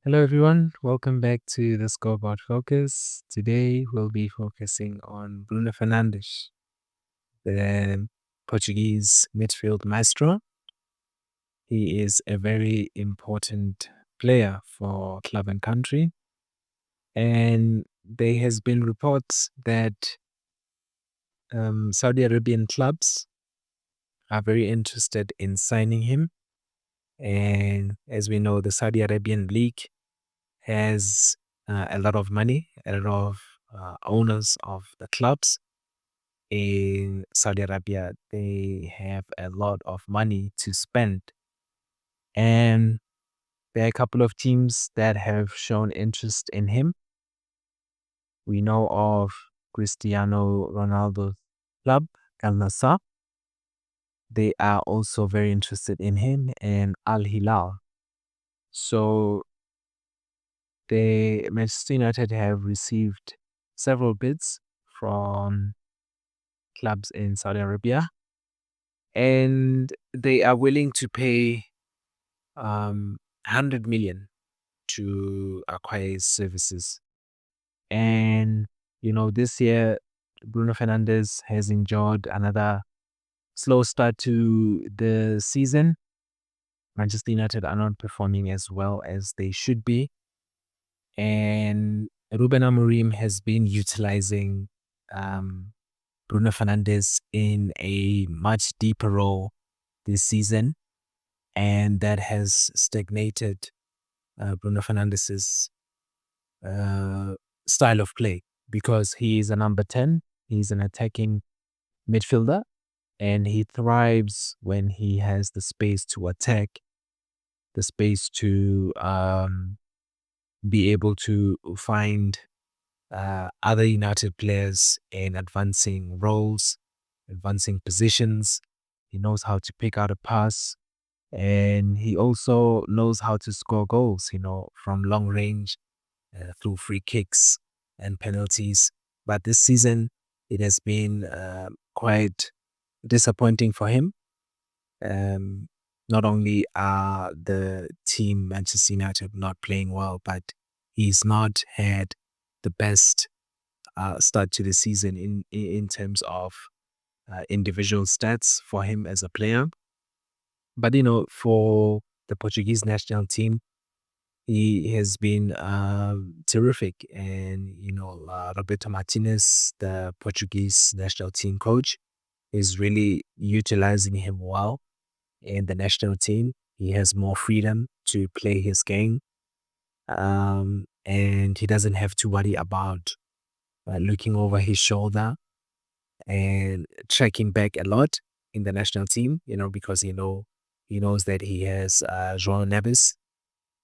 Hello, everyone. Welcome back to the Scoreboard Focus. Today, we'll be focusing on Bruno Fernandes, the Portuguese midfield maestro. He is a very important player for club and country. And there has been reports that Saudi Arabian clubs are very interested in signing him. And as we know, the Saudi Arabian League has a lot of money, a lot of owners of the clubs in Saudi Arabia. They have a lot of money to spend. And there are a couple of teams that have shown interest in him. We know of Cristiano Ronaldo's club, Al Nassr. They are also very interested in him, and Al Hilal. So the Manchester United have received several bids from clubs in Saudi Arabia, and they are willing to pay 100 million to acquire his services. And this year Bruno Fernandes has enjoyed another slow start to the season. Manchester United are not performing as well as they should be, and Ruben Amorim has been utilizing um, Bruno Fernandes in a much deeper role this season, and that has stagnated Bruno Fernandes's uh, style of play because he is a number 10. He's an attacking midfielder, and he thrives when he has the space to attack, the space to be able to find other United players in advancing roles, advancing positions. He knows how to pick out a pass, and he also knows how to score goals, from long range through free kicks and penalties. But this season, it has been quite disappointing for him. Um, Not only are the team Manchester United not playing well, but he's not had the best start to the season in terms of individual stats for him as a player. But for the Portuguese national team, he has been terrific. And Roberto Martinez, the Portuguese national team coach, is really utilizing him well in the national team. He has more freedom to play his game, and he doesn't have to worry about looking over his shoulder and checking back a lot in the national team, because he knows that he has João Neves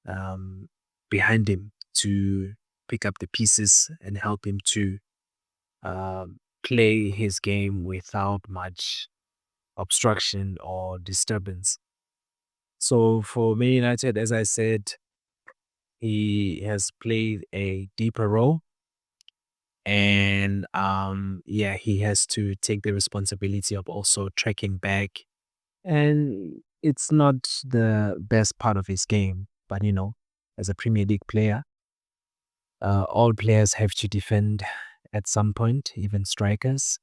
um, behind him to pick up the pieces and help him to play his game without much obstruction or disturbance. So for Man United, as I said, he has played a deeper role, and yeah, he has to take the responsibility of also tracking back. And it's not the best part of his game, but as a Premier League player, all players have to defend at some point, even strikers.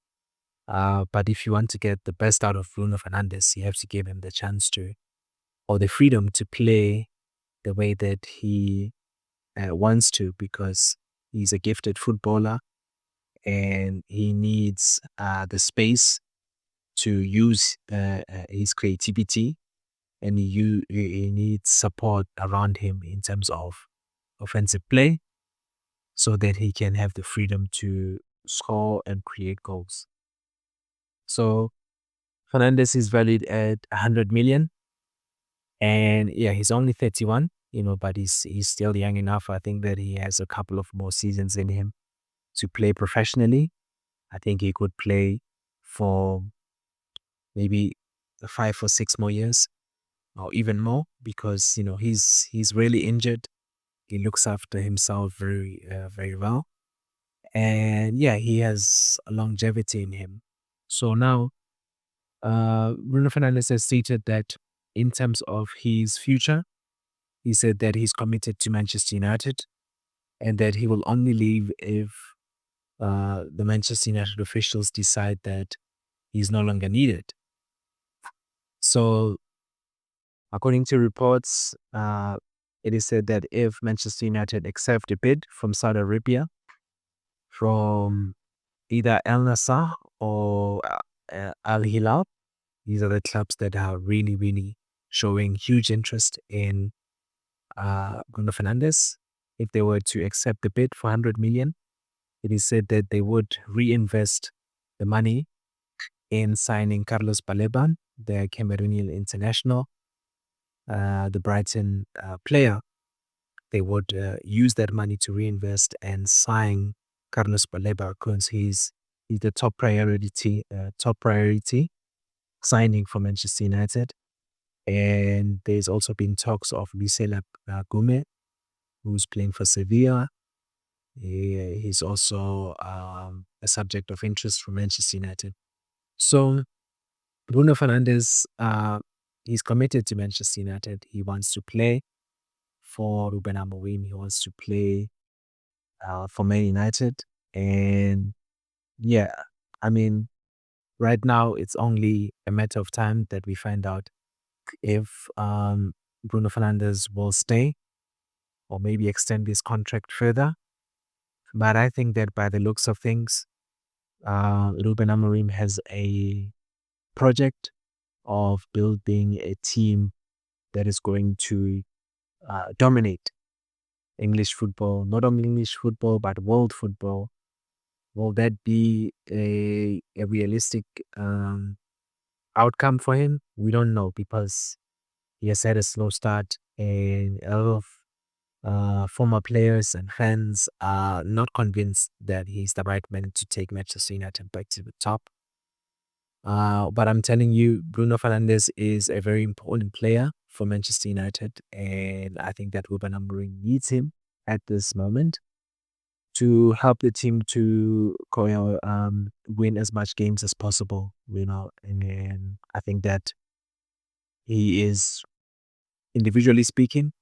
But if you want to get the best out of Bruno Fernandes, you have to give him the chance to, or the freedom to play the way that he wants to, because he's a gifted footballer and he needs the space to use his creativity, and he needs support around him in terms of offensive play so that he can have the freedom to score and create goals. So Fernandez is valued at 100 million, and yeah, he's only 31, but he's still young enough. I think that he has a couple of more seasons in him to play professionally. I think he could play for maybe 5 or 6 more years or even more, because he's really injured. He looks after himself very well, and yeah, he has a longevity in him. So now Bruno Fernandes has stated that in terms of his future, He said that he's committed to Manchester United and that he will only leave if the Manchester United officials decide that he's no longer needed. So, according to reports, it is said that if Manchester United accept a bid from Saudi Arabia, from either Al Nassr or Al Hilal, these are the clubs that are really, really showing huge interest in Bruno Fernandes. If they were to accept the bid for 100 million, it is said that they would reinvest the money in signing Carlos Baleba, the Cameroonian international, the Brighton player. They would use that money to reinvest and sign Carlos Baleba because he's the top priority signing for Manchester United. And there's also been talks of Bisela Gume, who's playing for Sevilla. He's also a subject of interest for Manchester United. So Bruno Fernandes, he's committed to Manchester United. He wants to play for Ruben Amorim. He wants to play for Man United. And yeah, I mean, right now it's only a matter of time that we find out if Bruno Fernandes will stay or maybe extend his contract further. But I think that by the looks of things, Ruben Amorim has a project of building a team that is going to dominate English football, not only English football, but world football. Will that be a realistic outcome for him? We don't know because he has had a slow start and a lot of former players and fans are not convinced that he's the right man to take Manchester United back to the top. But I'm telling you, Bruno Fernandes is a very important player for Manchester United, and I think that Ruben Amorim needs him at this moment to help the team to win as much games as possible. And I think that he is, individually speaking,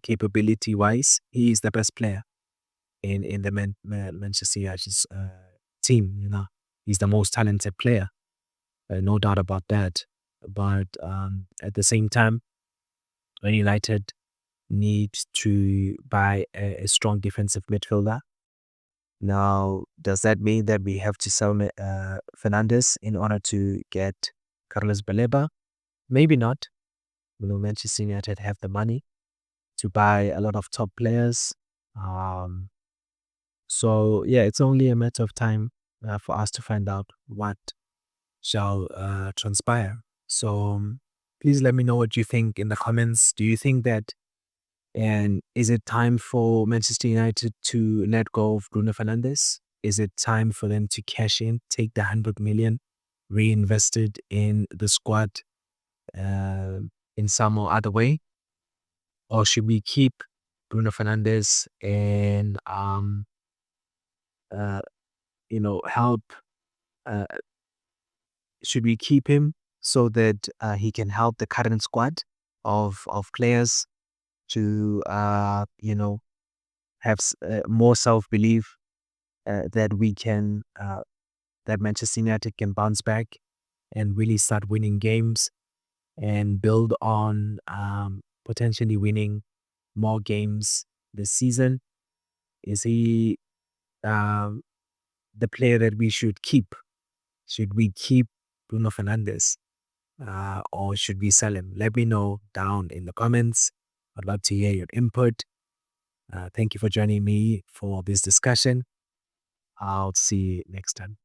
capability wise, he is the best player in the Manchester United's team. He's the most talented player, no doubt about that. But at the same time, Man United need to buy a strong defensive midfielder. Now, does that mean that we have to sell Fernandes in order to get Carlos Baleba? Maybe not. Manchester United have the money to buy a lot of top players. Um, so yeah, it's only a matter of time for us to find out what shall transpire. So please let me know what you think in the comments. Do you think that, and is it time for Manchester United to let go of Bruno Fernandes? Is it time for them to cash in, take the 100 million, reinvested in the squad in some or other way? Or should we keep Bruno Fernandes and uh, help? Uh, should we keep him so that he can help the current squad of players to have more self belief that we can that Manchester United can bounce back and really start winning games and build on potentially winning more games this season? Is he the player that we should keep? Should we keep Bruno Fernandes or should we sell him? Let me know down in the comments. I'd love to hear your input. Thank you for joining me for this discussion. I'll see you next time.